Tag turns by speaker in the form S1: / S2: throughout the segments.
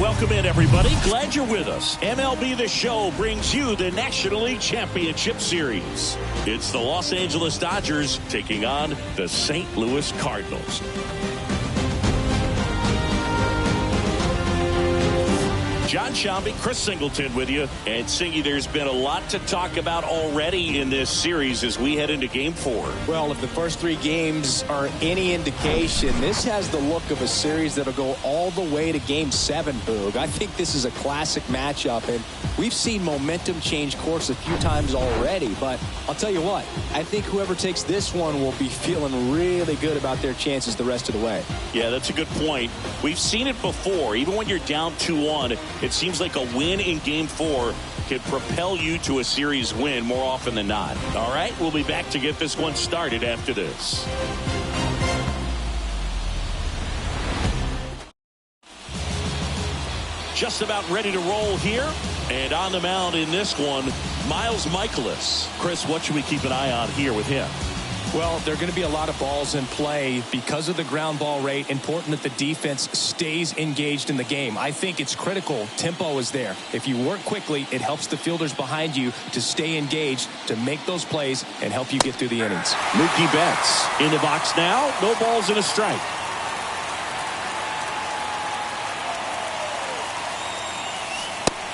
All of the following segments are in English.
S1: Welcome in, everybody. Glad you're with us. MLB The Show brings you the National League Championship Series. It's the Los Angeles Dodgers taking on the St. Louis Cardinals. John Shambi, Chris Singleton with you. And Singy, there's been a lot to talk about already in this series as we head into Game 4.
S2: Well, if the first 3 games are any indication, this has the look of a series that'll go all the way to Game 7, Boog. I think this is a classic matchup, and we've seen momentum change course a few times already. But I'll tell you what, I think whoever takes this one will be feeling really good about their chances the rest of the way.
S1: Yeah, that's a good point. We've seen it before. Even when you're down 2-1, it seems like a win in Game 4 can propel you to a series win more often than not. All right, we'll be back to get this one started after this. Just about ready to roll here. And on the mound in this one, Miles Mikolas. Chris, what should we keep an eye on here with him?
S2: Well, there are going to be a lot of balls in play because of the ground ball rate. Important that the defense stays engaged in the game. I think it's critical. Tempo is there. If you work quickly, it helps the fielders behind you to stay engaged, to make those plays, and help you get through the innings.
S1: Mookie Betts in the box now. No balls and a strike.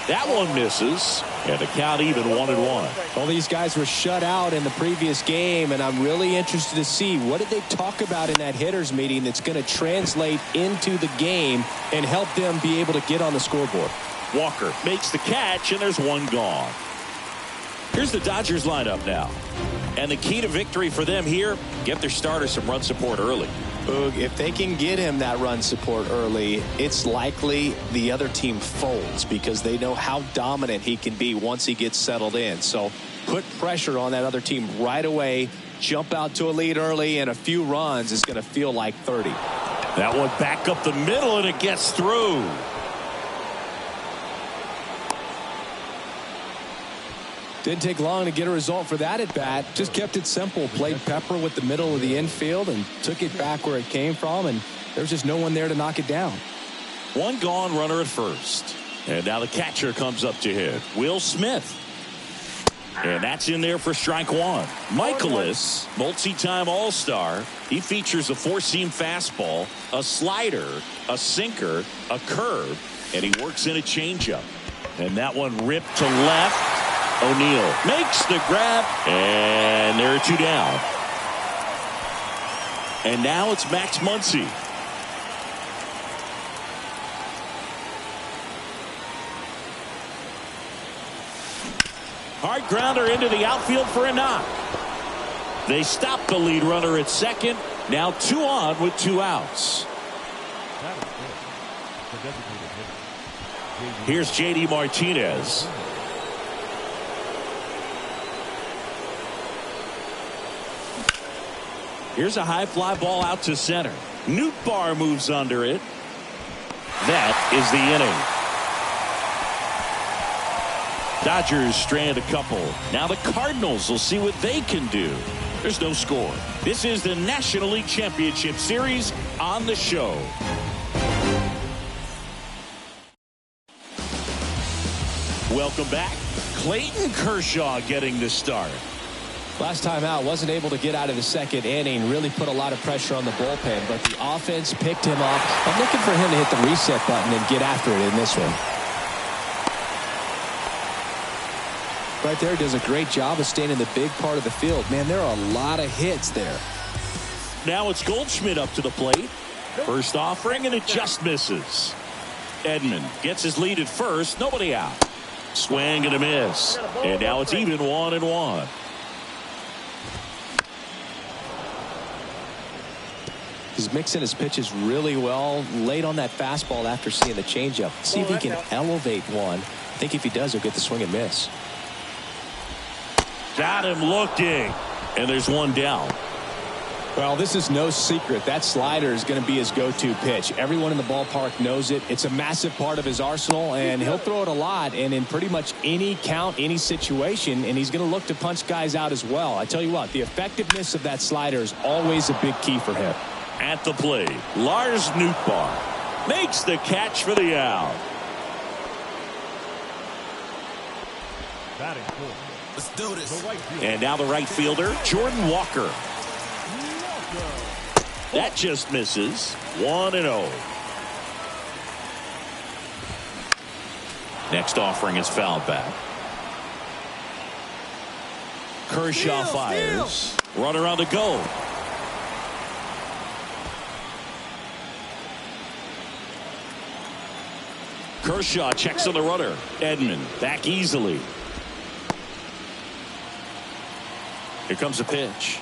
S1: That one misses, and the count even 1-1.
S2: Well, these guys were shut out in the previous game, and I'm really interested to see what did they talk about in that hitters meeting that's going to translate into the game and help them be able to get on the scoreboard.
S1: Walker makes the catch, and there's one gone. Here's the Dodgers lineup now. And the key to victory for them here, get their starter some run support early.
S2: Boog, if they can get him that run support early, it's likely the other team folds because they know how dominant he can be once he gets settled in. So put pressure on that other team right away, jump out to a lead early, and a few runs is going to feel like 30.
S1: That one back up the middle, and it gets through.
S2: Didn't take long to get a result for that at bat. Just kept it simple. Played pepper with the middle of the infield and took it back where it came from. And there's just no one there to knock it down.
S1: One gone, runner at first. And now the catcher comes up to hit. Will Smith. And that's in there for strike 1. Mikolas, multi-time All-Star. He features a 4-seam fastball, a slider, a sinker, a curve, and he works in a changeup. And that one ripped to left. O'Neill makes the grab, and there are 2 down. And now it's Max Muncy. Hard grounder into the outfield for a knock. They stop the lead runner at second. Now 2 on with 2 outs. Here's J.D. Martinez. Here's a high fly ball out to center. Nootbaar moves under it. That is the inning. Dodgers strand a couple. Now the Cardinals will see what they can do. There's no score. This is the National League Championship Series on the show. Welcome back. Clayton Kershaw getting the start.
S2: Last time out, wasn't able to get out of the second inning. Really put a lot of pressure on the bullpen, but the offense picked him up. I'm looking for him to hit the reset button and get after it in this one. Right there, does a great job of staying in the big part of the field. Man, there are a lot of hits there.
S1: Now it's Goldschmidt up to the plate. First offering, and it just misses. Edman gets his lead at first. Nobody out. Swing and a miss. And now it's even 1-1.
S2: He's mixing his pitches really well. Late on that fastball after seeing the changeup. See if he can elevate one. I think if he does, he'll get the swing and miss.
S1: Got him looking. And there's one down.
S2: Well, this is no secret. That slider is going to be his go-to pitch. Everyone in the ballpark knows it. It's a massive part of his arsenal, and he'll throw it a lot and in pretty much any count, any situation, and he's going to look to punch guys out as well. I tell you what, the effectiveness of that slider is always a big key for him.
S1: At the plate, Lars Nootbaar makes the catch for the out.
S3: Let's do this.
S1: And now the right fielder, Jordan Walker. That just misses. 1-0. Next offering is fouled back. Kershaw fires. Runner on the go. Kershaw checks on the runner. Edman back easily. Here comes a pitch.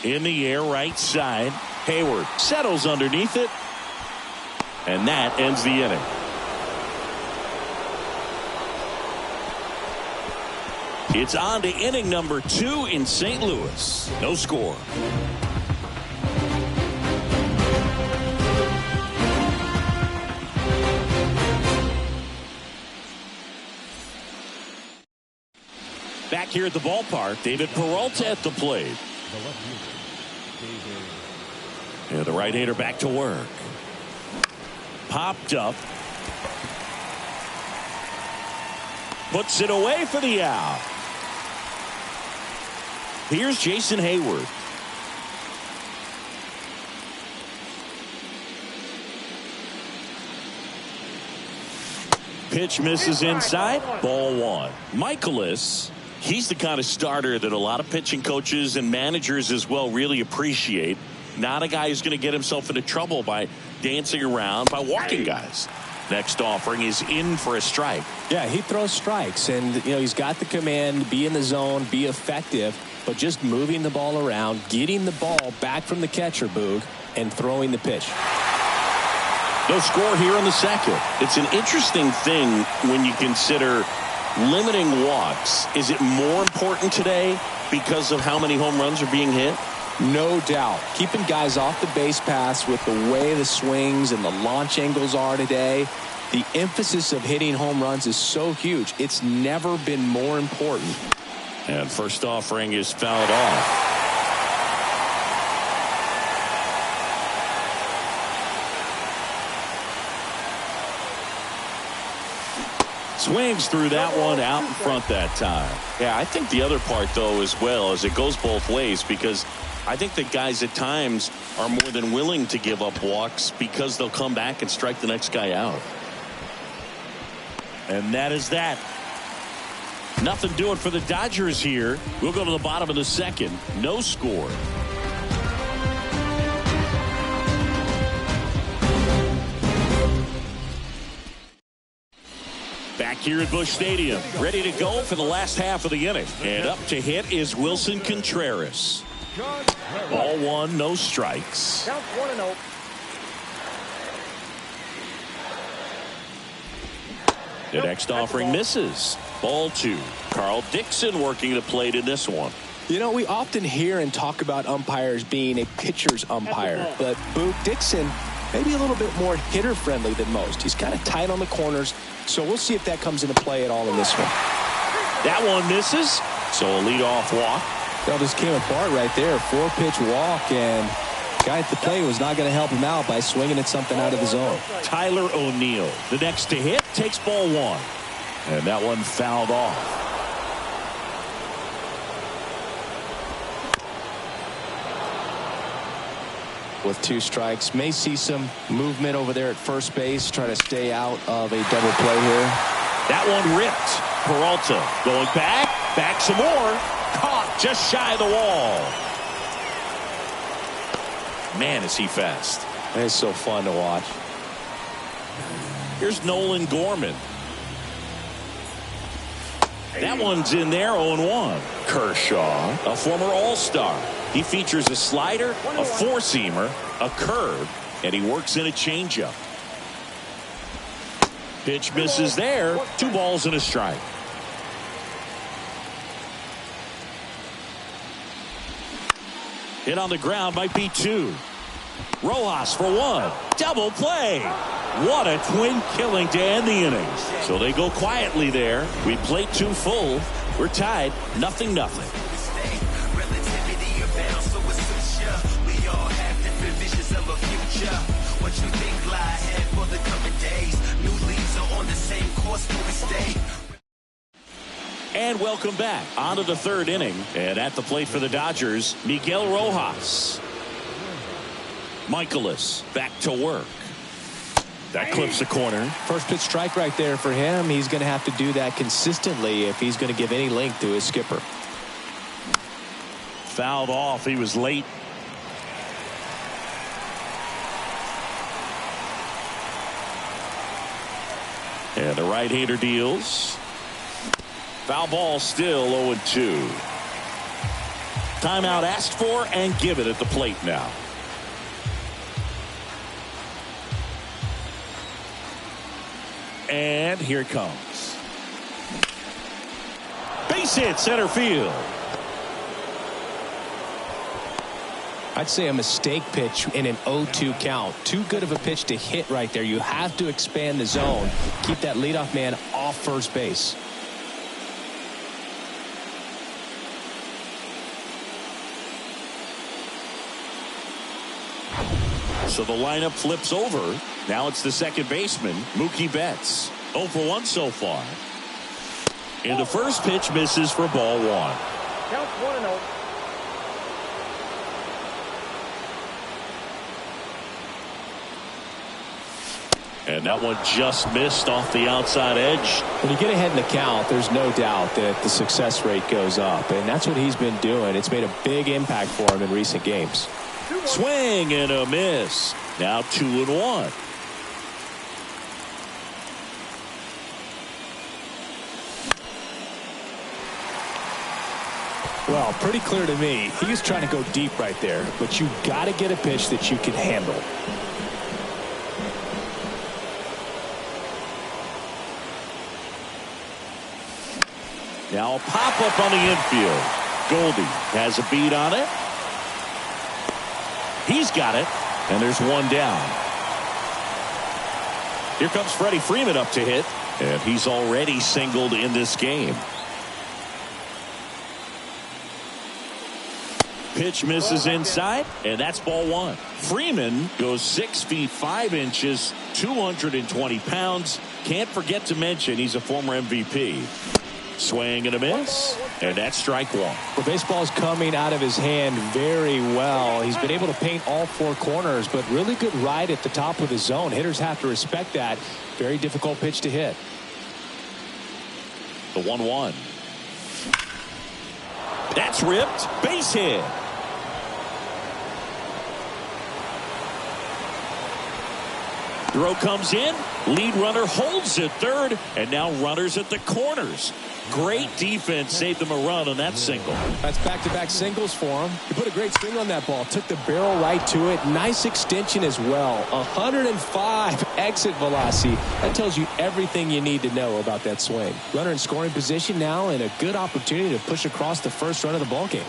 S1: In the air, right side. Hayward settles underneath it. And that ends the inning. It's on to inning number 2 in St. Louis. No score. Back here at the ballpark, David Peralta at the plate. And the right-hander back to work. Popped up. Puts it away for the out. Here's Jason Hayward. Pitch misses inside. Ball 1. Michaelis. He's the kind of starter that a lot of pitching coaches and managers as well really appreciate. Not a guy who's going to get himself into trouble by dancing around, by walking guys. Next offering is in for a strike.
S2: Yeah, he throws strikes, and he's got the command, be in the zone, be effective, but just moving the ball around, getting the ball back from the catcher, Boog, and throwing the pitch.
S1: No score here in the second. It's an interesting thing when you consider limiting walks. Is it more important today because of how many home runs are being hit?
S2: No doubt. Keeping guys off the base paths with the way the swings and the launch angles are today, the emphasis of hitting home runs is so huge. It's never been more important.
S1: And first offering is fouled off. Swings through that one out in front that time. Yeah, I think the other part, though, as well, is it goes both ways, because I think that guys at times are more than willing to give up walks because they'll come back and strike the next guy out. And that is that. Nothing doing for the Dodgers here. We'll go to the bottom of the second. No score. Back here at Busch Stadium, ready to go for the last half of the inning. And up to hit is Wilson Contreras. Ball 1, no strikes.
S4: Count 1-0.
S1: The next offering misses. Ball 2. Carl Dixon working the plate in this one.
S2: We often hear and talk about umpires being a pitcher's umpire, but Boog Dixon maybe a little bit more hitter friendly than most. He's kind of tight on the corners, so we'll see if that comes into play at all in this one.
S1: That one misses, so a leadoff walk.
S2: That just came apart right there. 4-pitch walk, and guy at the plate was not going to help him out by swinging at something out of the zone.
S1: Tyler O'Neill, the next to hit, takes ball 1. And that one fouled off.
S2: With 2 strikes, may see some movement over there at first base, try to stay out of a double play here.
S1: That one ripped. Peralta going back some more. Caught just shy of the wall. Man, is he fast.
S2: It's so fun to watch.
S1: Here's Nolan Gorman. That one's in there, 0-1. Kershaw, a former All-Star. He features a slider, a four-seamer, a curve, and he works in a changeup. Pitch misses there. 2 balls and a strike. Hit on the ground might be 2. Rojas for 1. Double play. What a twin killing to end the innings. So they go quietly there. We played 2 full. We're tied 0-0. And welcome back onto the third inning. And at the plate for the Dodgers, Miguel Rojas. Michaelis back to work. That clips the corner.
S2: First pitch strike right there for him. He's going to have to do that consistently if he's going to give any length to his skipper.
S1: Fouled off. He was late. And the right-hander deals. Foul ball, still 0-2. Timeout asked for and given at the plate now. And here it comes. Base hit, center field.
S2: I'd say a mistake pitch in an 0-2 count. Too good of a pitch to hit right there. You have to expand the zone. Keep that leadoff man off first base.
S1: So the lineup flips over. Now it's the second baseman, Mookie Betts. 0 for 1 so far. And the first pitch misses for ball one.
S3: Count 1-0.
S1: And that one just missed off the outside edge.
S2: When you get ahead in the count, there's no doubt that the success rate goes up. And that's what he's been doing. It's made a big impact for him in recent games.
S1: Swing and a miss. Now 2-1.
S2: Well, pretty clear to me. He was trying to go deep right there. But you got to get a pitch that you can handle.
S1: Now a pop-up on the infield. Goldie has a beat on it. He's got it. And there's one down. Here comes Freddie Freeman up to hit. And he's already singled in this game. Pitch misses inside, and that's ball one. Freeman goes 6 feet 5 inches, 220 pounds. Can't forget to mention he's a former MVP. Swing and a miss, and that's strike one.
S2: The baseball is coming out of his hand very well. He's been able to paint all four corners, but really good ride at the top of the zone. Hitters have to respect that. Very difficult pitch to hit.
S1: The 1-1. That's ripped. Base hit. Throw comes in. Lead runner holds at third. And now runners at the corners. Great defense saved them a run on that single.
S2: That's back-to-back singles for him. He put a great swing on that ball. Took the barrel right to it. Nice extension as well. 105 exit velocity. That tells you everything you need to know about that swing. Runner in scoring position now and a good opportunity to push across the first run of the ballgame.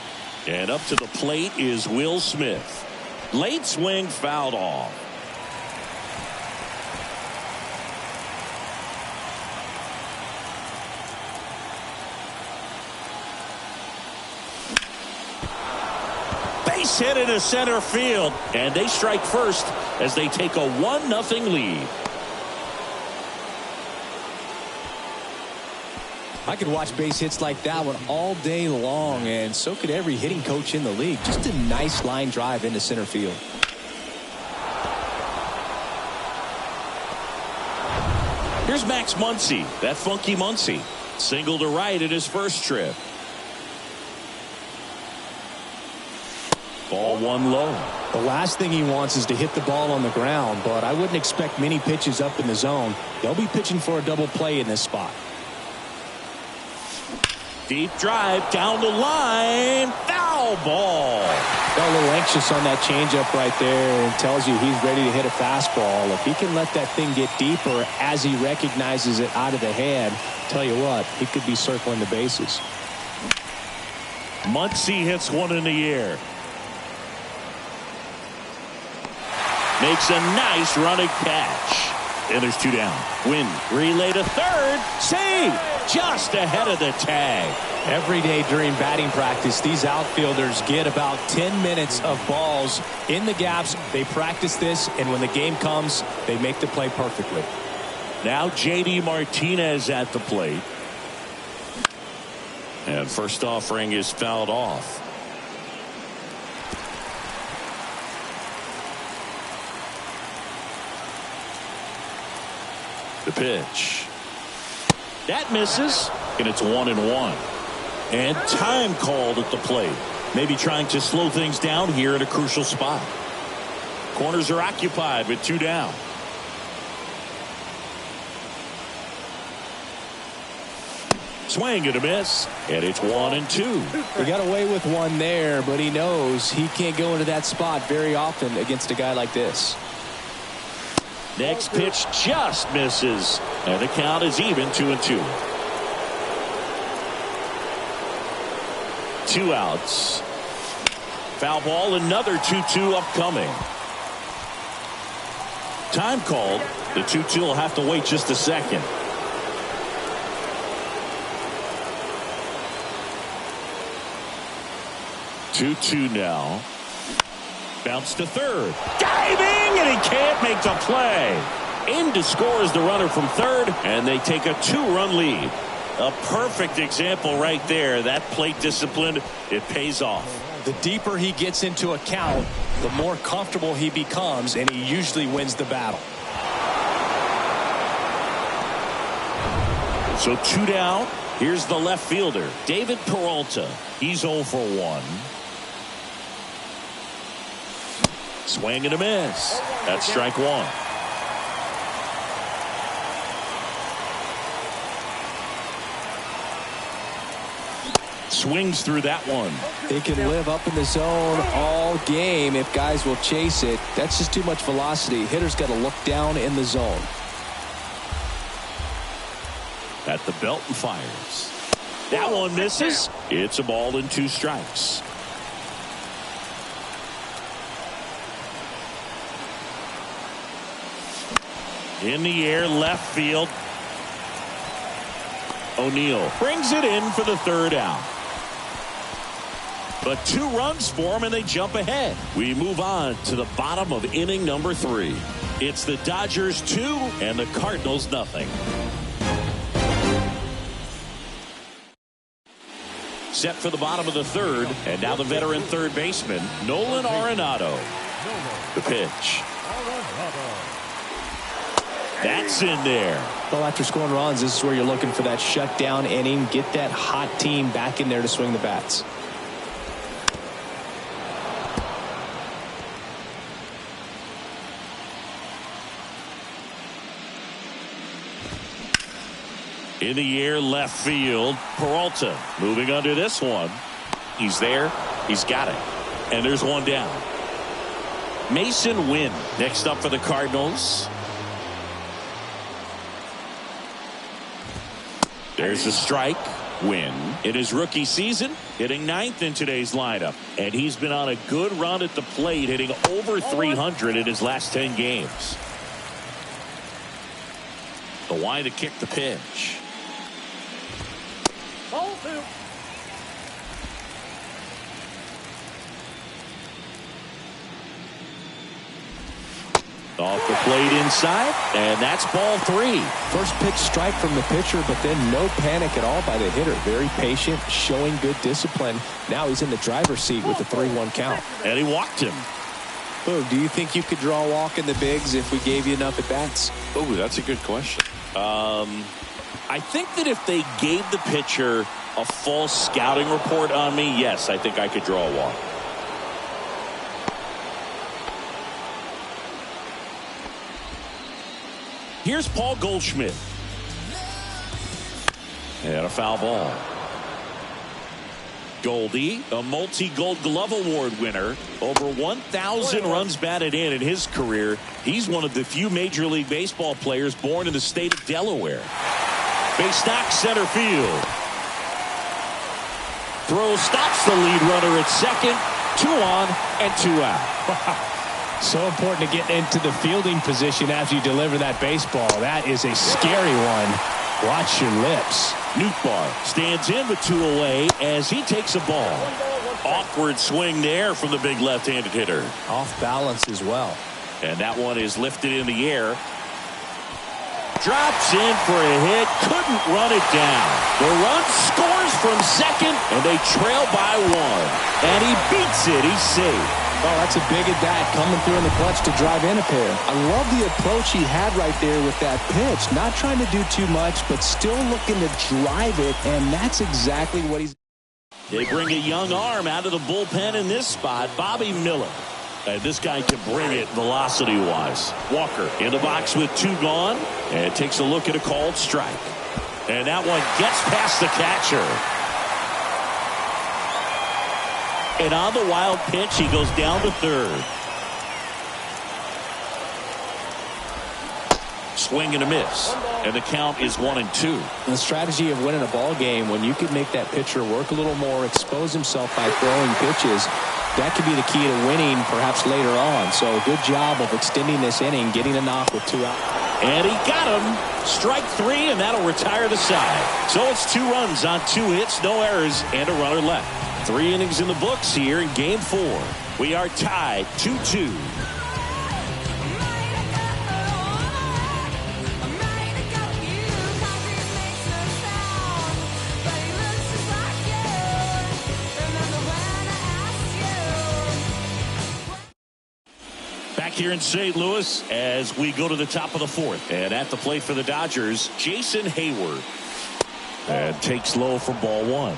S1: And up to the plate is Will Smith. Late swing fouled off. Base hit into center field, and they strike first as they take a 1-0 lead.
S2: I could watch base hits like that one all day long, and so could every hitting coach in the league. Just a nice line drive into center field.
S1: Here's Max Muncy, that funky Muncy. Single to right at his first trip. Ball one low.
S2: The last thing he wants is to hit the ball on the ground, but I wouldn't expect many pitches up in the zone. They'll be pitching for a double play in this spot.
S1: Deep drive down the line. Foul ball.
S2: Got a little anxious on that changeup right there and tells you he's ready to hit a fastball. If he can let that thing get deeper as he recognizes it out of the hand, tell you what, he could be circling the bases.
S1: Muncy hits one in the air. Makes a nice running catch. And there's two down. Win. Relay to third. Save. Just ahead of the tag.
S2: Every day during batting practice, these outfielders get about 10 minutes of balls in the gaps. They practice this, and when the game comes, they make the play perfectly.
S1: Now J.D. Martinez at the plate. And first offering is fouled off. The pitch. That misses, and it's 1-1. And time called at the plate. Maybe trying to slow things down here at a crucial spot. Corners are occupied with 2 down. Swing and a miss, and it's 1-2.
S2: He got away with one there, but he knows he can't go into that spot very often against a guy like this.
S1: Next pitch just misses, and the count is even 2-2. 2 outs. Foul ball, another 2-2 upcoming. Time called. The 2-2 will have to wait just a second. Two now. Bounce to third. Diving, and he can't make the play. In to score is the runner from third, and they take a 2-run lead. A perfect example right there. That plate discipline, it pays off.
S2: The deeper he gets into a count, the more comfortable he becomes, and he usually wins the battle.
S1: So 2 down. Here's the left fielder, David Peralta. He's 0 for 1. Swing and a miss. That's strike 1. Swings through that one.
S2: They can live up in the zone all game if guys will chase it. That's just too much velocity. Hitter's got to look down in the zone.
S1: At the belt and fires. That one misses. It's a ball and 2 strikes. In the air, left field. O'Neill brings it in for the 3rd out. But 2 runs for him, and they jump ahead. We move on to the bottom of inning number 3. It's the Dodgers 2 and the Cardinals nothing. Set for the bottom of the 3rd, and now the veteran third baseman, Nolan Arenado. The pitch. That's in there.
S2: Well, after scoring runs, this is where you're looking for that shutdown inning. Get that hot team back in there to swing the bats.
S1: In the air, left field. Peralta moving under this one. He's there. He's got it. And there's 1 down. Mason Wynn next up for the Cardinals. There's a strike. Wynn in his rookie season hitting 9th in today's lineup, and he's been on a good run at the plate, hitting over 300 in his last 10 games. The line to kick the pitch. Off the plate inside, and that's ball 3.
S2: First pitch strike from the pitcher, but then no panic at all by the hitter. Very patient, showing good discipline. Now he's in the driver's seat with the 3-1 count.
S1: And he walked him.
S2: Boog, do you think you could draw a walk in the bigs if we gave you enough at bats?
S1: Oh, that's a good question. I think that if they gave the pitcher a full scouting report on me, yes, I think I could draw a walk. Here's Paul Goldschmidt. And a foul ball. Goldie, a multi-Gold Glove Award winner, over 1,000 runs batted in his career. He's one of the few Major League Baseball players born in the state of Delaware. Base knock, center field. Throw stops the lead runner at second. 2 on and 2 out.
S2: So important to get into the fielding position after you deliver that baseball. That is a scary one. Watch your lips.
S1: Nootbaar stands in with 2 away as he takes a ball. Awkward swing there from the big left-handed hitter.
S2: Off balance as well.
S1: And that one is lifted in the air. Drops in for a hit. Couldn't run it down. The run scores from second, and they trail by one. And he beats it. He's safe.
S2: Oh, that's a big at-bat coming through in the clutch to drive in a pair. I love the approach he had right there with that pitch. Not trying to do too much, but still looking to drive it, and that's exactly what he's...
S1: They bring a young arm out of the bullpen in this spot, Bobby Miller. And this guy can bring it velocity-wise. Walker in the box with two gone, and takes a look at a called strike. And that one gets past the catcher. And on the wild pitch, he goes down to third. Swing and a miss. And the count is 1-2.
S2: The strategy of winning a ball game, when you can make that pitcher work a little more, expose himself by throwing pitches, that could be the key to winning perhaps later on. So good job of extending this inning, getting a knock with 2 out.
S1: And he got him. Strike 3, and that'll retire the side. So it's 2 runs on 2 hits, no errors, and a runner left. 3 innings in the books here in Game 4. We are tied 2-2. Back here in St. Louis as we go to the top of the 4th. And at the plate for the Dodgers, Jason Hayward. And takes low for ball 1.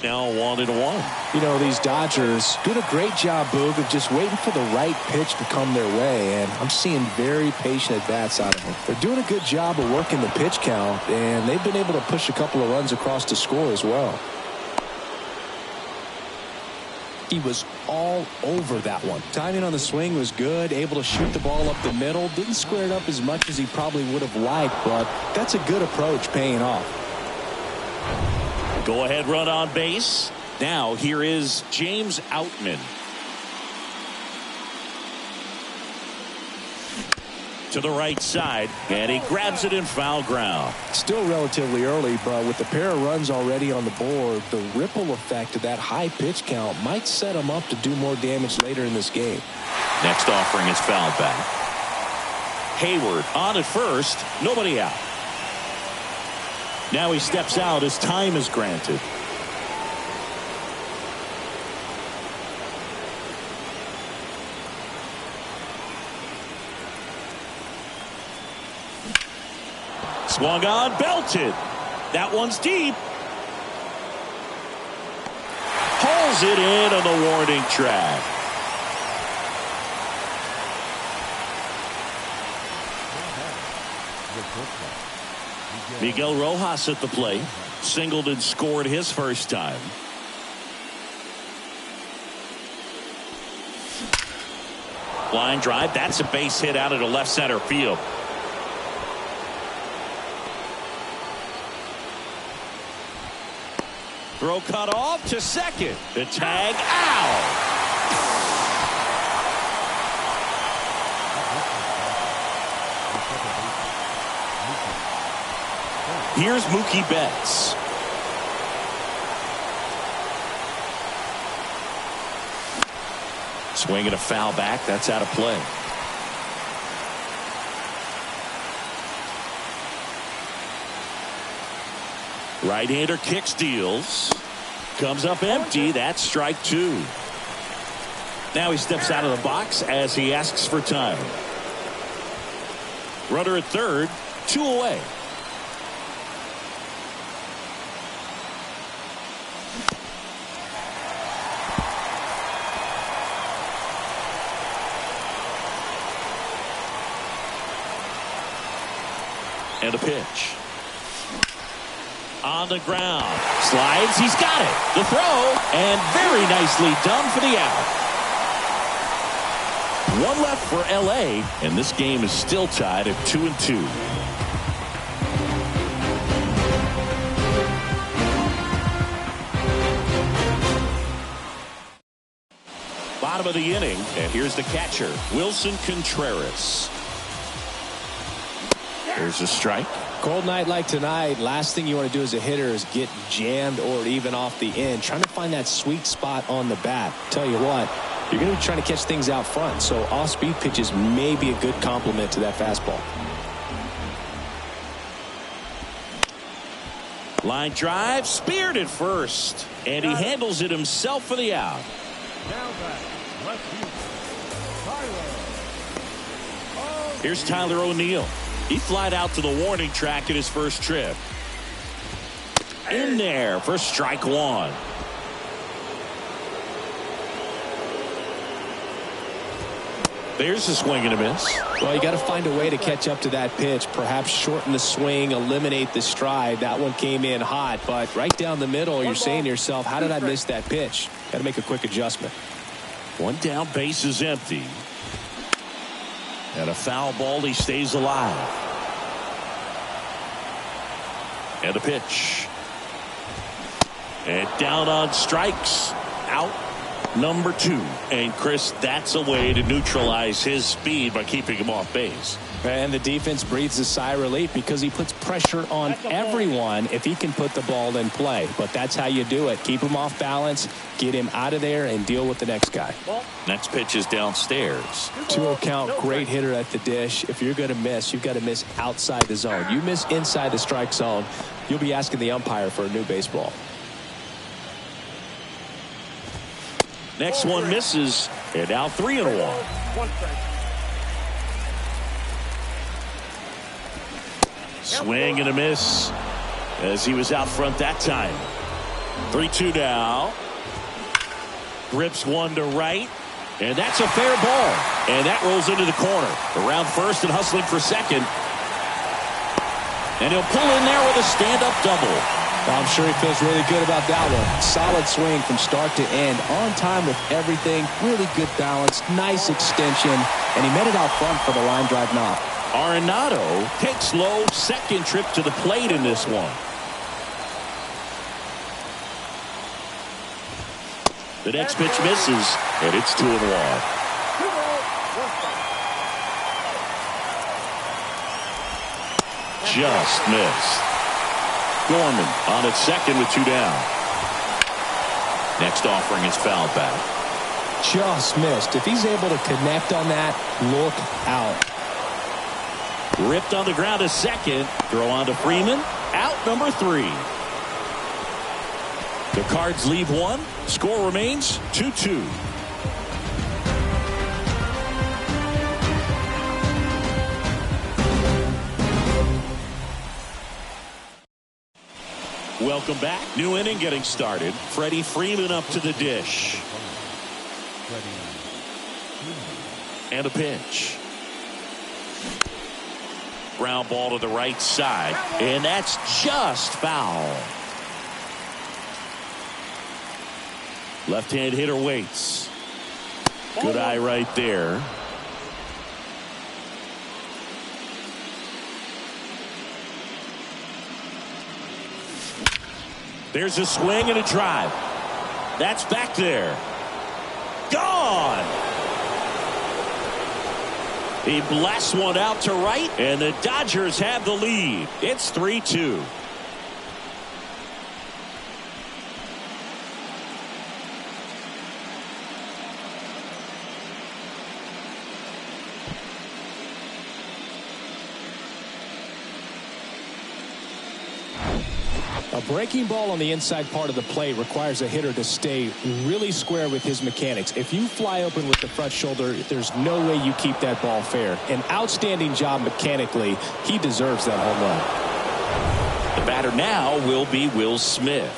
S1: Now 1-1.
S2: You know, these Dodgers doing a great job, Boog, of just waiting for the right pitch to come their way, and I'm seeing very patient at-bats out of them. They're doing a good job of working the pitch count, and they've been able to push a couple of runs across the score as well. He was all over that one. Timing on the swing was good, able to shoot the ball up the middle. Didn't square it up as much as he probably would have liked, but that's a good approach paying off.
S1: Go ahead run on base. Now here is James Outman. To the right side, and he grabs it in foul ground.
S2: Still relatively early, but with the pair of runs already on the board, the ripple effect of that high pitch count might set him up to do more damage later in this game.
S1: Next offering is fouled back. Hayward on at first, nobody out. Now he steps out as time is granted. Swung on, belted. That one's deep. Pulls it in on the warning track. Miguel Rojas at the plate. Singled and scored his first time. Line drive. That's a base hit out of the left center field. Throw cut off to second. The tag out. Here's Mookie Betts. Swinging a foul back. That's out of play. Right-hander kicks, deals. Comes up empty. That's strike 2. Now he steps out of the box as he asks for time. Runner at third. 2 away. And a pitch. On the ground. Slides. He's got it. The throw. And very nicely done for the out. 1 left for L.A. And this game is still tied at 2-2. Bottom of the inning. And here's the catcher, Wilson Contreras. There's a strike.
S2: Cold night like tonight, last thing you want to do as a hitter is get jammed or even off the end. Trying to find that sweet spot on the bat. Tell you what, you're going to be trying to catch things out front, so off-speed pitches may be a good complement to that fastball.
S1: Line drive, speared at first, and he handles it himself for the out. Here's Tyler O'Neill. He flied out to the warning track at his first trip. In there for strike one. There's a swing and a miss.
S2: Well, you got to find a way to catch up to that pitch. Perhaps shorten the swing, eliminate the stride. That one came in hot, but right down the middle, you're saying to yourself, how did I miss that pitch? Got to make a quick adjustment.
S1: One down, base is empty. And a foul ball, he stays alive. And a pitch. And down on strikes. Out number 2. And Chris, that's a way to neutralize his speed by keeping him off base.
S2: And the defense breathes a sigh of relief because he puts pressure on everyone if he can put the ball in play. But that's how you do it. Keep him off balance, get him out of there, and deal with the next guy.
S1: Next pitch is downstairs.
S2: 2-0 count, great hitter at the dish. If you're going to miss, you've got to miss outside the zone. You miss inside the strike zone, you'll be asking the umpire for a new baseball.
S1: Next one misses, and now 3-1. Swing and a miss as he was out front that time. 3-2 now. Grips one to right, and that's a fair ball. And that rolls into the corner. Around first and hustling for second. And he'll pull in there with a stand-up double.
S2: Well, I'm sure he feels really good about that one. Solid swing from start to end. On time with everything. Really good balance. Nice extension. And he met it out front for the line drive knock.
S1: Arenado takes low, second trip to the plate in this one. The next pitch misses, and it's 2-1. Just missed. Gorman on at second with 2 down. Next offering is fouled back.
S2: Just missed. If he's able to connect on that, look out.
S1: Ripped on the ground to second. Throw on to Freeman. Out number 3. The Cards leave one. Score remains 2-2. Welcome back. New inning getting started. Freddie Freeman up to the dish. And a pitch. Ground ball to the right side. And that's just foul. Left-hand hitter waits. Good eye right there. There's a swing and a drive. That's back there. Gone. He blasts one out to right, and the Dodgers have the lead. It's 3-2.
S2: A breaking ball on the inside part of the plate requires a hitter to stay really square with his mechanics. If you fly open with the front shoulder, there's no way you keep that ball fair. An outstanding job mechanically. He deserves that home run.
S1: The batter now will be Will Smith.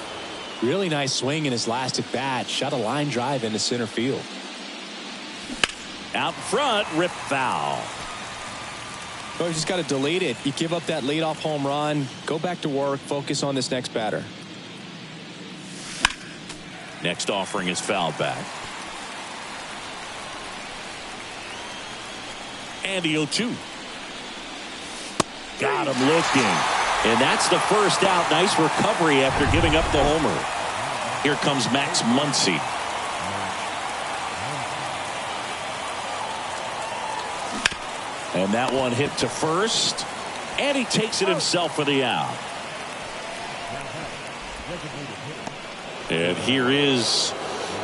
S2: Really nice swing in his last at bat. Shot a line drive into center field.
S1: Out in front, rip foul.
S2: Oh, you just got to delete it. You give up that leadoff home run. Go back to work. Focus on this next batter.
S1: Next offering is fouled back. And the 0-2. Got him looking. And that's the first out. Nice recovery after giving up the homer. Here comes Max Muncy. And that one hit to first. And he takes it himself for the out. And here is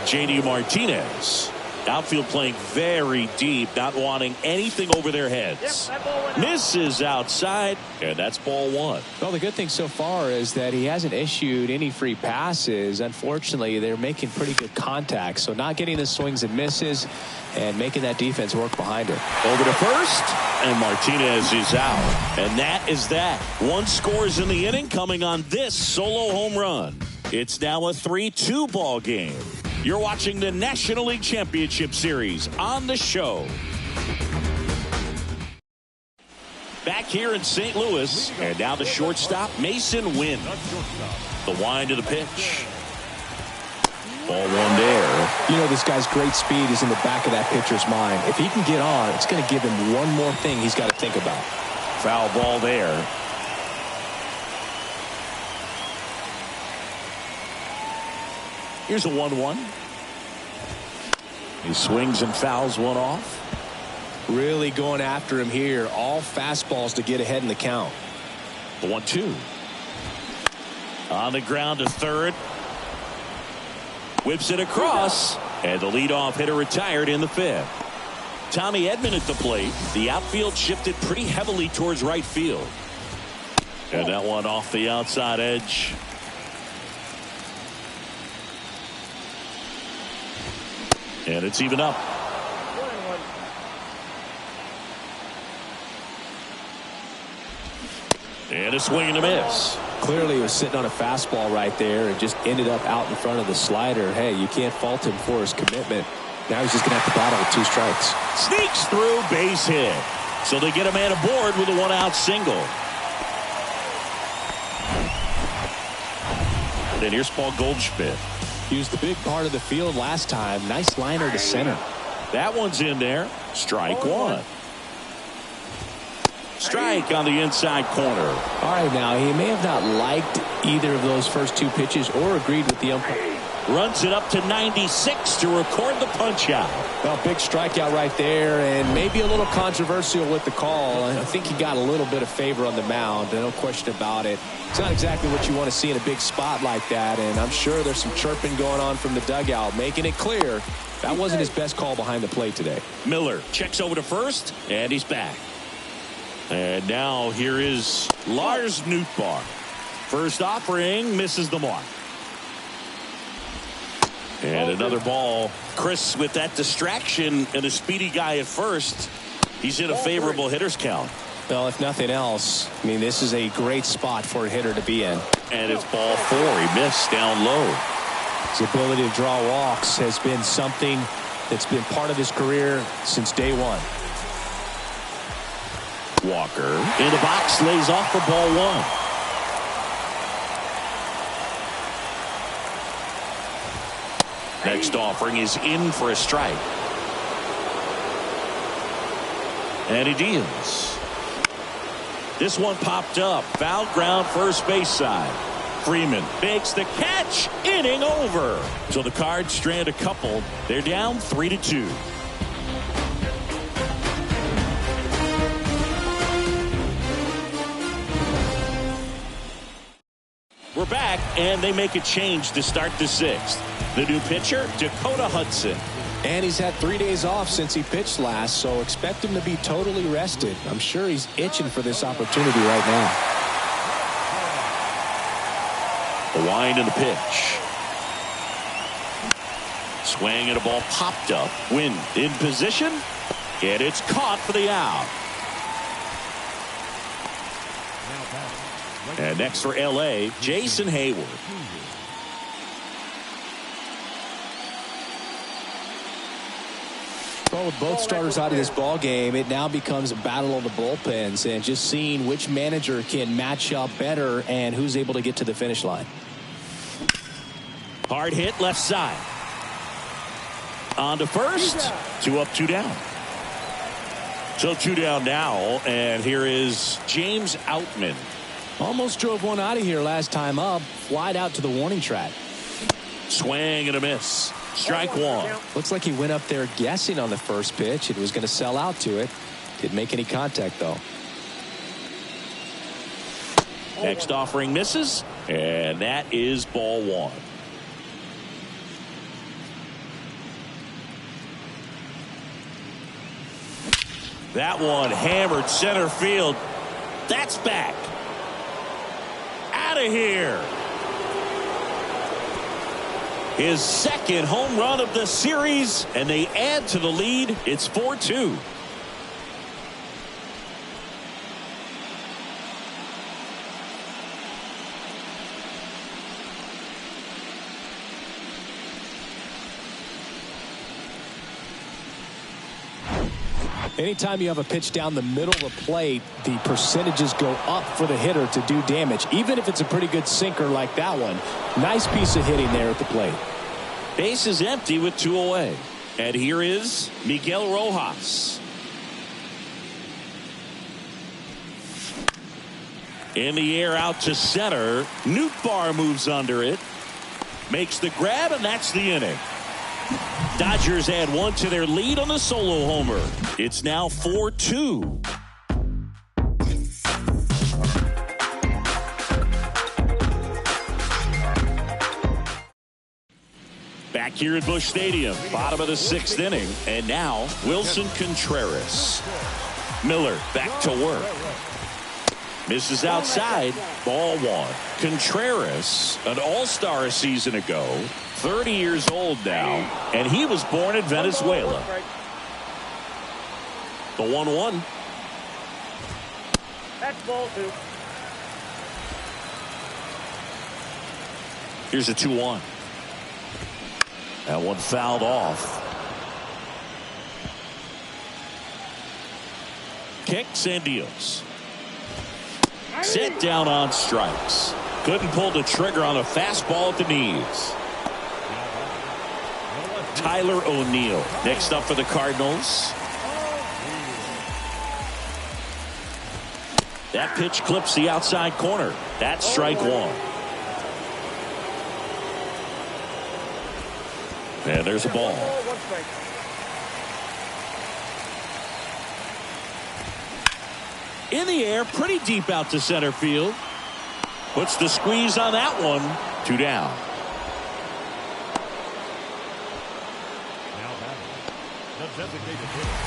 S1: J.D. Martinez. Outfield playing very deep, not wanting anything over their heads. Misses outside, and that's ball one.
S2: Well, the good thing so far is that he hasn't issued any free passes. Unfortunately, they're making pretty good contact, so not getting the swings and misses and making that defense work behind it.
S1: Over to first, and Martinez is out. And that is that. One scores in the inning coming on this solo home run. It's now a 3-2 ball game. You're watching the National League Championship Series on the show. Back here in St. Louis, and now the shortstop, Mason Wynn. The wind of the pitch. Ball one there.
S2: You know, this guy's great speed is in the back of that pitcher's mind. If he can get on, it's going to give him one more thing he's got to think about.
S1: Foul ball there. Here's a 1-1. He swings and fouls one off.
S2: Really going after him here. All fastballs to get ahead in the count.
S1: The 1-2. On the ground to third. Whips it across. And the leadoff hitter retired in the fifth. Tommy Edman at the plate. The outfield shifted pretty heavily towards right field. And that one off the outside edge. And it's even up. And a swing and a miss.
S2: Clearly he was sitting on a fastball right there and just ended up out in front of the slider. Hey, you can't fault him for his commitment. Now he's just going to have to battle with 2 strikes.
S1: Sneaks through, base hit. So they get a man aboard with a 1-out single. Then here's Paul Goldschmidt.
S2: He was the big part of the field last time. Nice liner to center.
S1: That one's in there. Strike one. Strike on the inside corner.
S2: All right, now he may have not liked either of those first 2 pitches or agreed with the umpire.
S1: Runs it up to 96 to record the punch out.
S2: Well, big strikeout right there, and maybe a little controversial with the call. I think he got a little bit of favor on the mound, no question about it. It's not exactly what you want to see in a big spot like that, and I'm sure there's some chirping going on from the dugout, making it clear that wasn't his best call behind the plate today.
S1: Miller checks over to first, and he's back. And now here is Lars Nootbaar. First offering misses the mark. And another ball. Chris, with that distraction and a speedy guy at first, he's in a favorable hitter's count.
S2: Well, if nothing else, I mean, this is a great spot for a hitter to be in.
S1: And it's ball 4. He missed down low.
S2: His ability to draw walks has been something that's been part of his career since day one.
S1: Walker in the box, lays off for ball 1. Next offering is in for a strike. And he deals. This one popped up. Foul ground first base side. Freeman makes the catch. Inning over. So the Cards strand a couple. They're down 3-2. We're back, and they make a change to start the 6th. The new pitcher, Dakota Hudson.
S2: And he's had 3 days off since he pitched last, so expect him to be totally rested. I'm sure he's itching for this opportunity right now.
S1: The wind and the pitch. Swing and a ball popped up. Wynn in position, and it's caught for the out. And next for L.A., Jason Hayward.
S2: Well, with both starters out of this ball game, it now becomes a battle of the bullpens and just seeing which manager can match up better and who's able to get to the finish line.
S1: Hard hit left side. On to first. 2 up, 2 down. So 2 down now, and here is James Outman.
S2: Almost drove one out of here last time up. Flied out to the warning track.
S1: Swing and a miss. Strike 1.
S2: Looks like he went up there guessing on the first pitch and was going to sell out to it. Didn't make any contact, though.
S1: Next offering misses, and that is ball one. That one hammered center field. That's back. Out of here. His second home run of the series, and they add to the lead. It's 4-2.
S2: Anytime you have a pitch down the middle of the plate, the percentages go up for the hitter to do damage, even if it's a pretty good sinker like that one. Nice piece of hitting there at the plate.
S1: Base is empty with 2 away. And here is Miguel Rojas. In the air out to center. Nootbaar moves under it. Makes the grab, and that's the inning. Dodgers add one to their lead on the solo homer. It's now 4-2. Back here at Busch Stadium, bottom of the 6th inning. And now Wilson Contreras. Miller back to work. Misses outside. Ball one. Contreras, an all-star a season ago. 30 years old now, and he was born in Venezuela. The 1-1.
S3: That's ball two.
S1: Here's a 2-1. That one fouled off. Kicks and deals. Set down on strikes. Couldn't pull the trigger on a fastball at the knees. Tyler O'Neill next up for the Cardinals. That pitch clips the outside corner. That's strike one. And there's a ball. In the air, pretty deep out to center field. Puts the squeeze on that one. 2 down.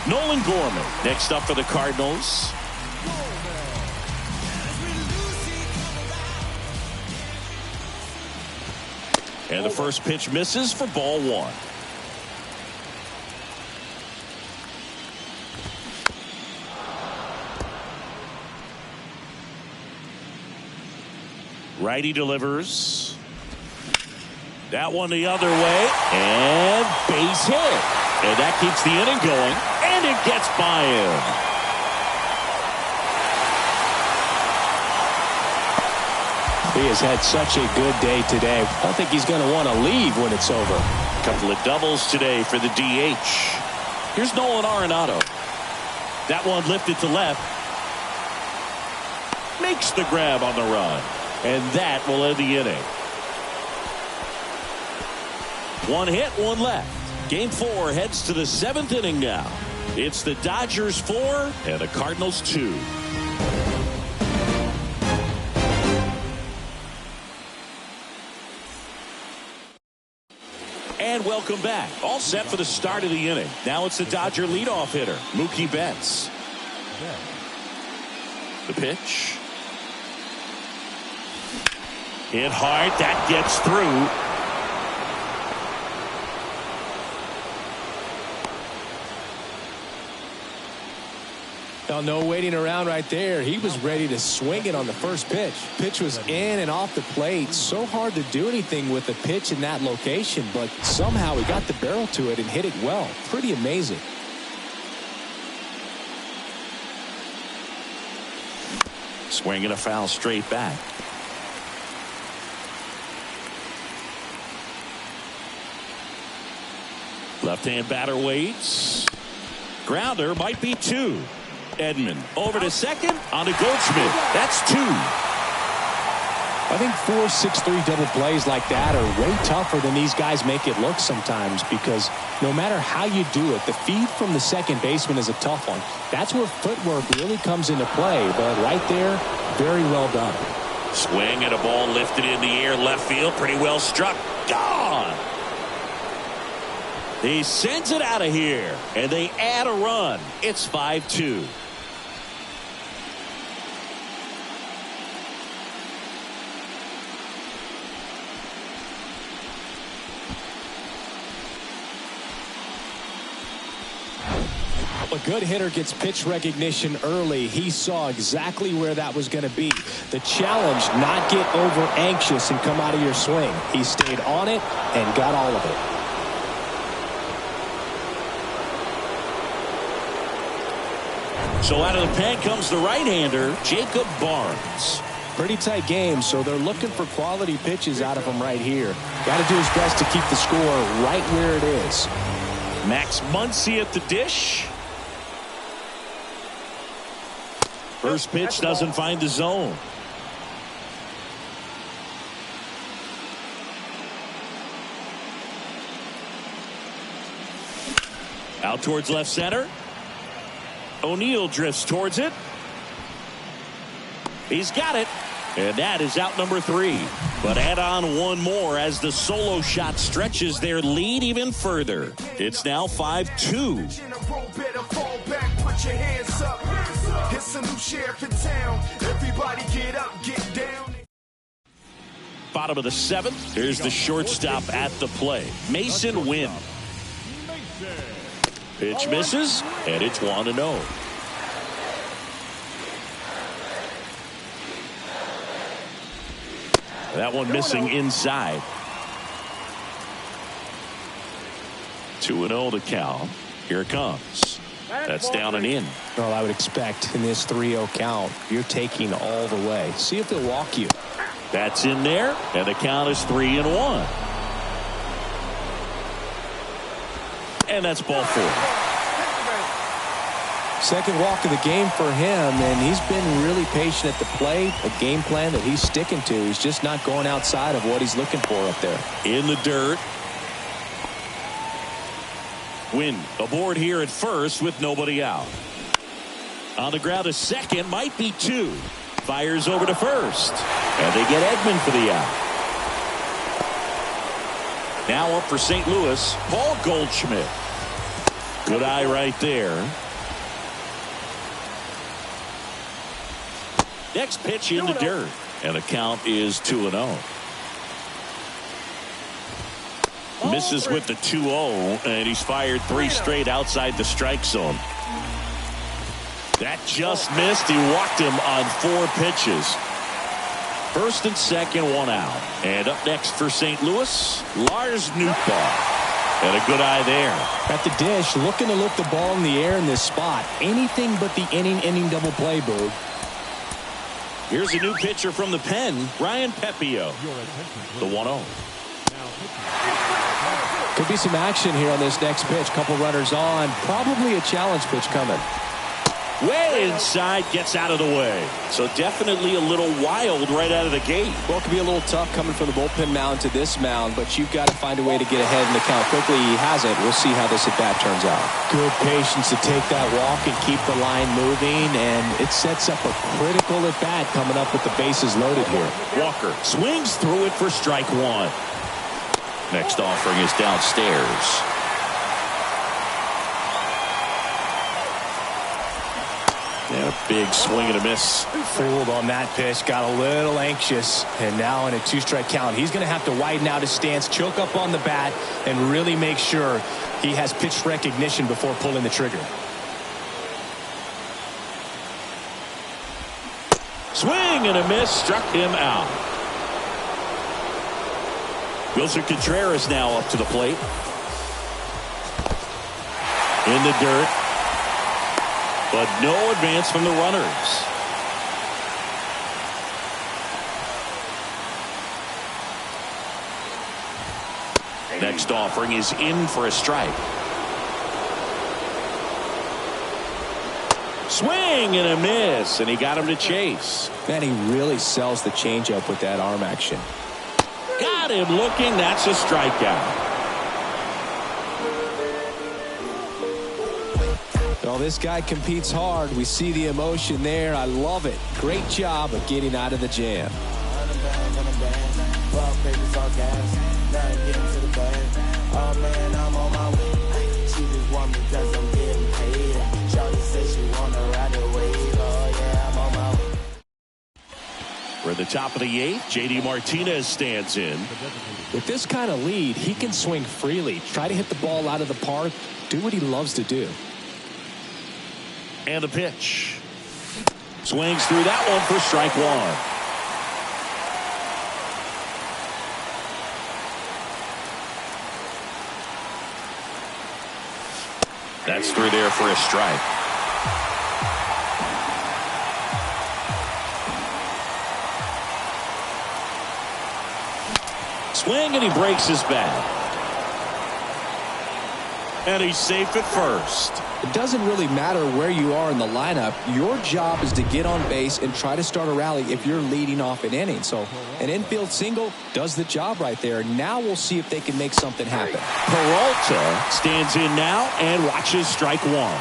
S1: Nolan Gorman next up for the Cardinals. And the first pitch misses for ball one. Righty delivers. That one the other way, and base hit. And that keeps the inning going, and it gets by him.
S2: He has had such a good day today. I don't think he's going to want to leave when it's over.
S1: A couple of doubles today for the DH. Here's Nolan Arenado. That one lifted to left. Makes the grab on the run. And that will end the inning. One hit, one left. Game 4 heads to the 7th inning now. It's the Dodgers 4 and the Cardinals 2. And welcome back. All set for the start of the inning. Now it's the Dodger leadoff hitter, Mookie Betts. The pitch. Hit hard. That gets through.
S2: Now, no waiting around right there. He was ready to swing it on the first pitch. Pitch was in and off the plate. So hard to do anything with a pitch in that location, but somehow he got the barrel to it and hit it well. Pretty amazing.
S1: Swing and a foul straight back. Left-hand batter waits. Grounder might be 2. Edman over to second on to Goldschmidt. That's 2.
S2: I think 4-6-3 double plays like that are way tougher than these guys make it look sometimes, because no matter how you do it, the feed from the second baseman is a tough one. That's where footwork really comes into play, but right there, very well done.
S1: Swing and a ball lifted in the air, left field, pretty well struck. Gone. He sends it out of here, and they add a run. It's 5-2.
S2: A good hitter gets pitch recognition early. He saw exactly where that was going to be. The challenge, not get over anxious and come out of your swing. He stayed on it and got all of it.
S1: So out of the pen comes the right-hander, Jacob Barnes.
S2: Pretty tight game, so they're looking for quality pitches out of him right here. Got to do his best to keep the score right where it is.
S1: Max Muncy at the dish. First pitch doesn't find the zone. Out towards left center. O'Neill drifts towards it. He's got it. And that is out number 3. But add on one more as the solo shot stretches their lead even further. It's now 5-2. It's a new sheriff in town. Everybody get up, get down. Bottom of the 7th. Here's the shortstop at the play. Mason Wynn. Pitch misses, and it's 1-0. That one missing inside. 2-0 to count. Here it comes. That's down and in.
S2: Well, I would expect in this 3-0 count, you're taking all the way. See if they'll walk you.
S1: That's in there, and the count is 3-1. And that's ball 4.
S2: Second walk of the game for him, and he's been really patient at the plate. A game plan that he's sticking to. He's just not going outside of what he's looking for up there.
S1: In the dirt. Wynn aboard here at first with nobody out. On the ground to second, might be 2. Fires over to first. And they get Edman for the out. Now up for St. Louis, Paul Goldschmidt. Good eye right there. Next pitch in the dirt. And the count is 2-0. Misses with the 2-0, and he's fired 3 straight outside the strike zone. That just missed. He walked him on 4 pitches. First and second, 1 out. And up next for St. Louis, Lars Nootbaar. And a good eye there.
S2: At the dish, looking to lift the ball in the air in this spot. Anything but the inning double play, Boog.
S1: Here's a new pitcher from the pen, Ryan Pepio. The 1-0.
S2: Could be some action here on this next pitch. Couple runners on. Probably a challenge pitch coming.
S1: Way inside, gets out of the way. So definitely a little wild right out of the gate.
S2: Well, it could be a little tough coming from the bullpen mound to this mound, but you've got to find a way to get ahead in the count quickly. He hasn't. We'll see how this at-bat turns out. Good patience to take that walk and keep the line moving, and it sets up a critical at-bat coming up with the bases loaded here.
S1: Walker swings through it for strike 1. Next offering is downstairs. And a big swing and a miss.
S2: Fooled on that pitch, got a little anxious, and now in a 2-strike count, he's going to have to widen out his stance, choke up on the bat, and really make sure he has pitch recognition before pulling the trigger.
S1: Swing and a miss, struck him out. Wilson Contreras now up to the plate. In the dirt. But no advance from the runners. Next offering is in for a strike. Swing and a miss, and he got him to chase.
S2: Man, he really sells the changeup with that arm action.
S1: Got him looking. That's a strikeout.
S2: Well, this guy competes hard. We see the emotion there. I love it. Great job of getting out of the jam.
S3: bands on the band. Fuck papers, all gas. Nothing getting to the bag. Oh man, I'm on my way. She just want me cause I'm getting paid. Shawty said she wanna ride the wave. Oh yeah, I'm on my way.
S1: We're at the top of the 8th. J.D. Martinez stands in.
S2: With this kind of lead, he can swing freely, try to hit the ball out of the park, do what he loves to do.
S1: And a pitch. Swings through that one for strike one. That's through there for a strike. Swing, and he breaks his bat. And he's safe at first.
S2: It doesn't really matter where you are in the lineup. Your job is to get on base and try to start a rally if you're leading off an inning. So an infield single does the job right there. Now we'll see if they can make something happen.
S1: Peralta stands in now and watches strike one.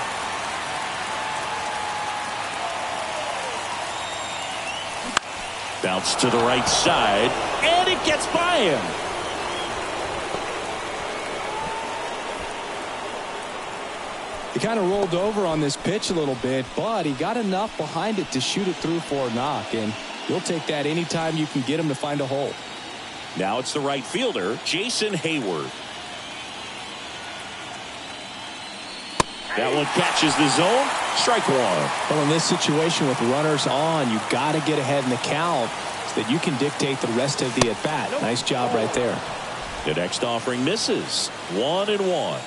S1: Bounce to the right side, and it gets by him.
S2: He kind of rolled over on this pitch a little bit, but he got enough behind it to shoot it through for a knock, and you'll take that anytime you can get him to find a hole.
S1: Now it's the right fielder, Jason Hayward. That one catches the zone. Strike one.
S2: Well, in this situation with runners on, you got to get ahead in the count so that you can dictate the rest of the at-bat. Nice job right there.
S1: The next offering misses. 1-1.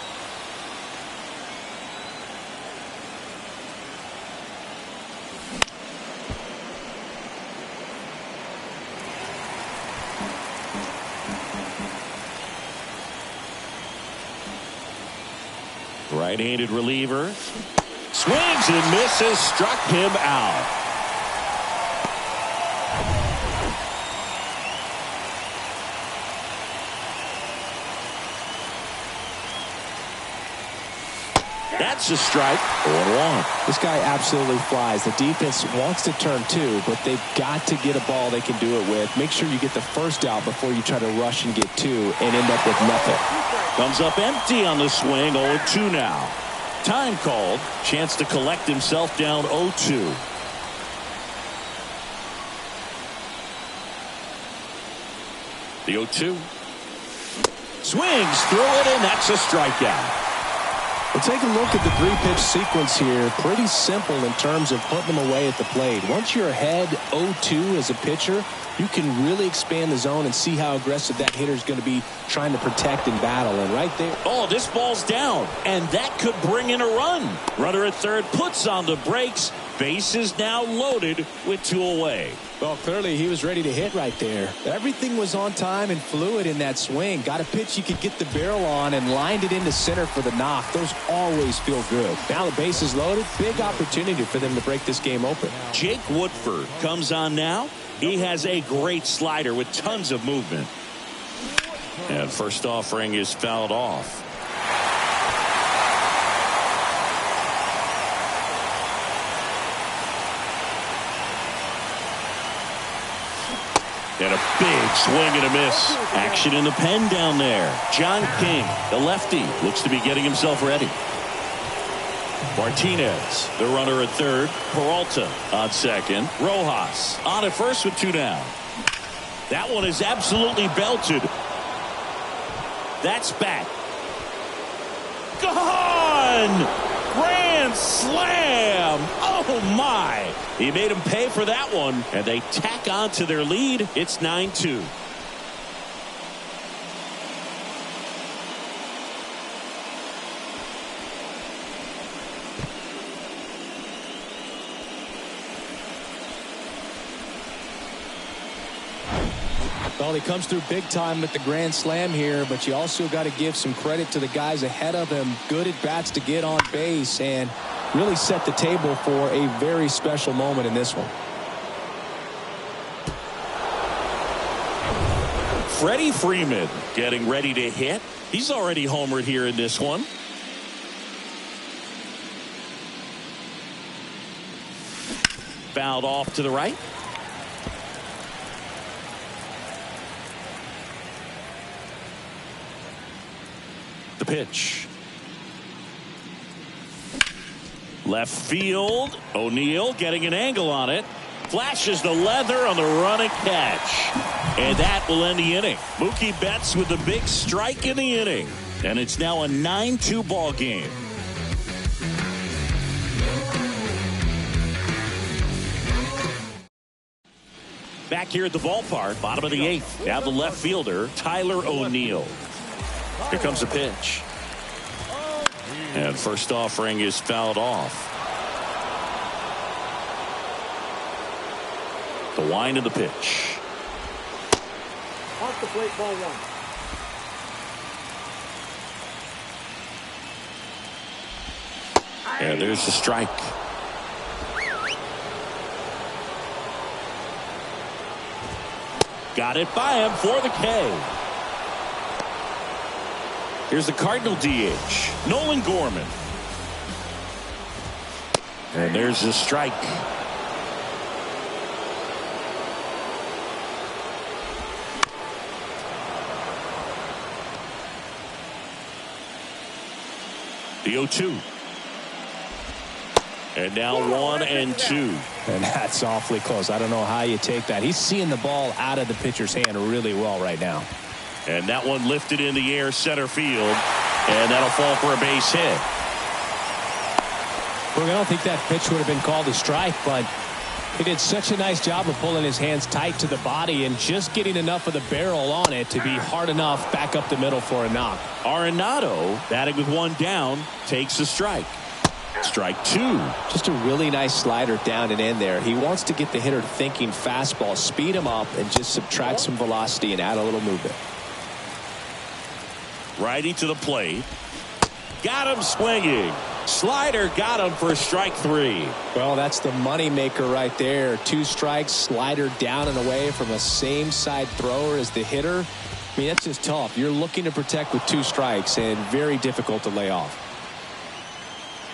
S1: Right-handed reliever. Swings and misses. Struck him out. That's a strike. 0-1.
S2: This guy absolutely flies. The defense wants to turn two, but they've got to get a ball they can do it with. Make sure you get the first out before you try to rush and get two and end up with nothing.
S1: Comes up empty on the swing. 0-2 now. Time called. Chance to collect himself down 0-2. The 0-2. Swings through it, and that's a strikeout.
S2: Well, take a look at the three-pitch sequence here. Pretty simple in terms of putting them away at the plate. Once you're ahead 0-2 as a pitcher, you can really expand the zone and see how aggressive that hitter is going to be trying to protect and battle. And right there.
S1: Oh, this ball's down, and that could bring in a run. Runner at third puts on the brakes. Base is now loaded with 2 away.
S2: Well, clearly he was ready to hit right there. Everything was on time and fluid in that swing. Got a pitch he could get the barrel on and lined it into center for the knock. Those always feel good. Now the base is loaded. Big opportunity for them to break this game open.
S1: Jake Woodford comes on now. He has a great slider with tons of movement. And first offering is fouled off. And a big swing and a miss. Action in the pen down there. John King, the lefty, looks to be getting himself ready. Martinez, the runner at third. Peralta on second. Rojas on at first with 2 down. That one is absolutely belted. That's back. Gone! Grand slam! Oh my! He made him pay for that one, and they tack on to their lead. It's 9-2.
S2: Well, he comes through big time with the grand slam here, but you also got to give some credit to the guys ahead of him. Good at bats to get on base and really set the table for a very special moment in this one.
S1: Freddie Freeman getting ready to hit. He's already homered here in this one. Fouled off to the right. pitch. Left field. O'Neill getting an angle on it. Flashes the leather on the running catch. And that will end the inning. Mookie Betts with the big strike in the inning. And it's now a 9-2 ball game. Back here at the ballpark, bottom of the 8th. Now the left fielder, Tyler O'Neill. Here comes the pitch. And first offering is fouled off. The wind of the pitch.
S4: Off the plate, ball 1.
S1: And there's the strike. Got it by him for the K. Here's the Cardinal DH, Nolan Gorman. And there's the strike. The 0-2. And now 1-2.
S2: And that's awfully close. I don't know how you take that. He's seeing the ball out of the pitcher's hand really well right now.
S1: And that one lifted in the air center field. And that'll fall for a base hit.
S2: Well, I don't think that pitch would have been called a strike, but he did such a nice job of pulling his hands tight to the body and just getting enough of the barrel on it to be hard enough back up the middle for a knock.
S1: Arenado, batting with one down, takes a strike. Strike 2.
S2: Just a really nice slider down and in there. He wants to get the hitter thinking fastball, speed him up, and just subtract some velocity and add a little movement.
S1: Righty to the plate. Got him swinging. Slider got him for strike 3.
S2: Well, that's the money maker right there. 2 strikes, slider down and away from a same side thrower as the hitter. I mean, that's just tough. You're looking to protect with 2 strikes and very difficult to lay off.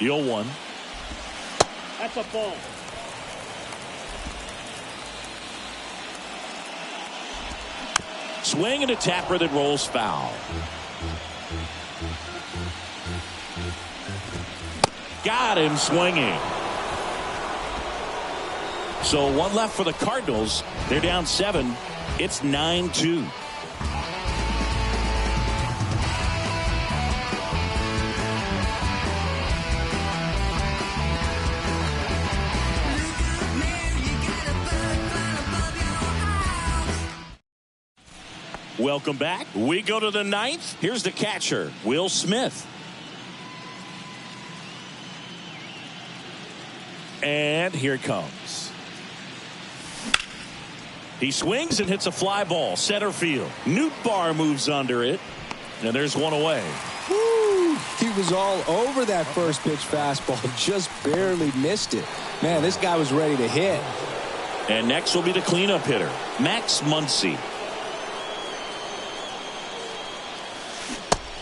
S1: The 0-1.
S4: That's a ball.
S1: Swing and a tapper that rolls foul. Got him swinging. So 1 left for the Cardinals. They're down 7. It's 9-2. Welcome back. We go to the 9th. Here's the catcher, Will Smith. And here it comes. He swings and hits a fly ball, center field. Nootbaar moves under it, and there's one away.
S2: Woo! He was all over that first pitch fastball, just barely missed it. Man, this guy was ready to hit.
S1: And next will be the cleanup hitter, Max Muncy.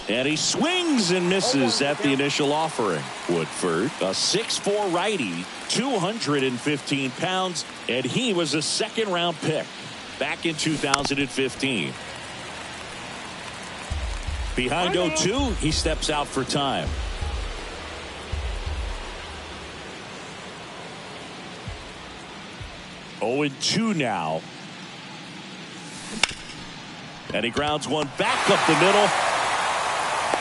S1: And he swings and misses at the initial offering. Woodford, a 6'4" righty, 215 pounds, and he was a second-round pick back in 2015. Behind 0-2, he steps out for time. Oh, 2 now. And he grounds one back up the middle.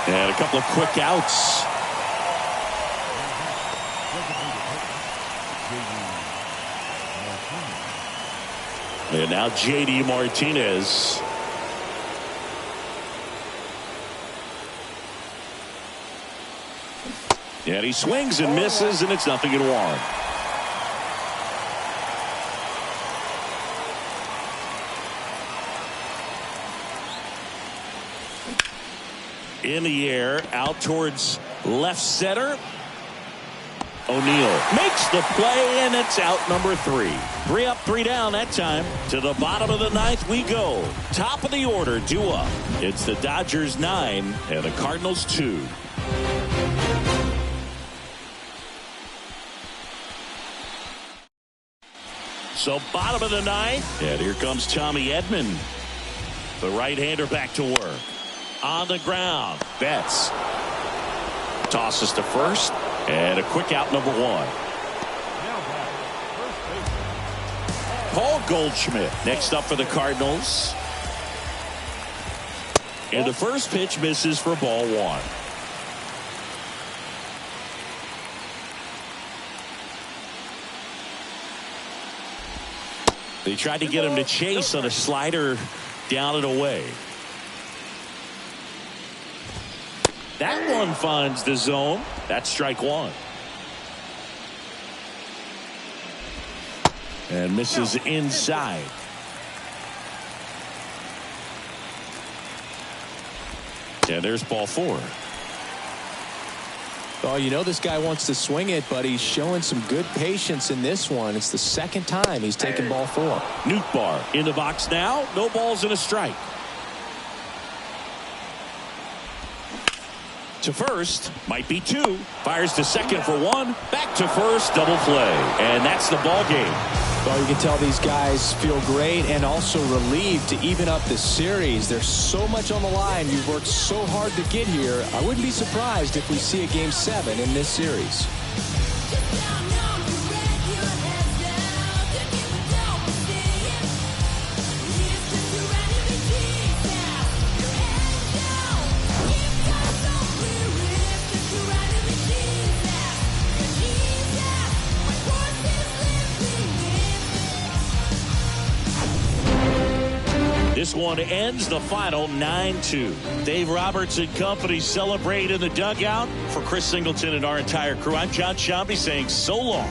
S1: And a couple of quick outs. And now J.D. Martinez. And he swings and misses, and it's 0-1. In the air, out towards left center. O'Neill makes the play, and it's out number 3. 3 up, 3 down that time. To the bottom of the 9th we go. Top of the order, due up. It's the Dodgers 9 and the Cardinals 2. So bottom of the 9th, and here comes Tommy Edman. The right-hander back to work. On the ground. Betts tosses to first, and a quick out, number one. Paul Goldschmidt next up for the Cardinals. And the first pitch misses for ball one. They tried to get him to chase on a slider down and away. That one finds the zone. That's strike one. And misses inside. And there's ball four.
S2: Oh, you know this guy wants to swing it, but he's showing some good patience in this one. It's the second time he's taken ball four.
S1: Nootbaar in the box now. No balls and a strike. To first, might be two. Fires to second for one. Back to first, double play. And that's the ball game.
S2: Well, you can tell these guys feel great and also relieved to even up the series. There's so much on the line. You've worked so hard to get here. I wouldn't be surprised if we see a game 7 in this series.
S1: This one ends the final 9-2. Dave Roberts and company celebrate in the dugout. For Chris Singleton and our entire crew, I'm John Shambi saying so long.